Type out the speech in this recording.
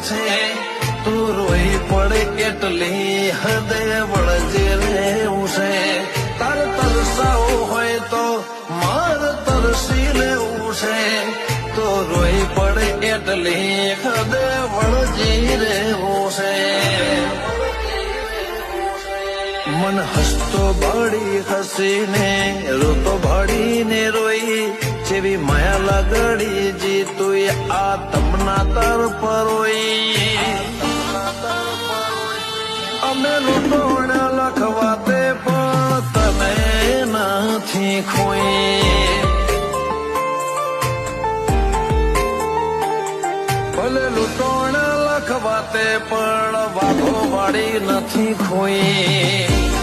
છે તું રોઈ પડે એટલી હદે વળજે રહેવું છે તારે તરસાવું હોય તો માર તરસી લેવું છે તો રોઈ પડે એટલી હદે વળજી રહેવું છે મન હસતો ભાડી હસીને રોતો ભાડીને રોઈ જેવી માયા લાગડી જીતુય આ તમના તર પરોઈ અમે લૂંટોણ લખવા તે પણ તમે નથી ખોઈ ભલે લૂંટોણ લખવા તે પણ વાઘો વાળી નથી ખોઈ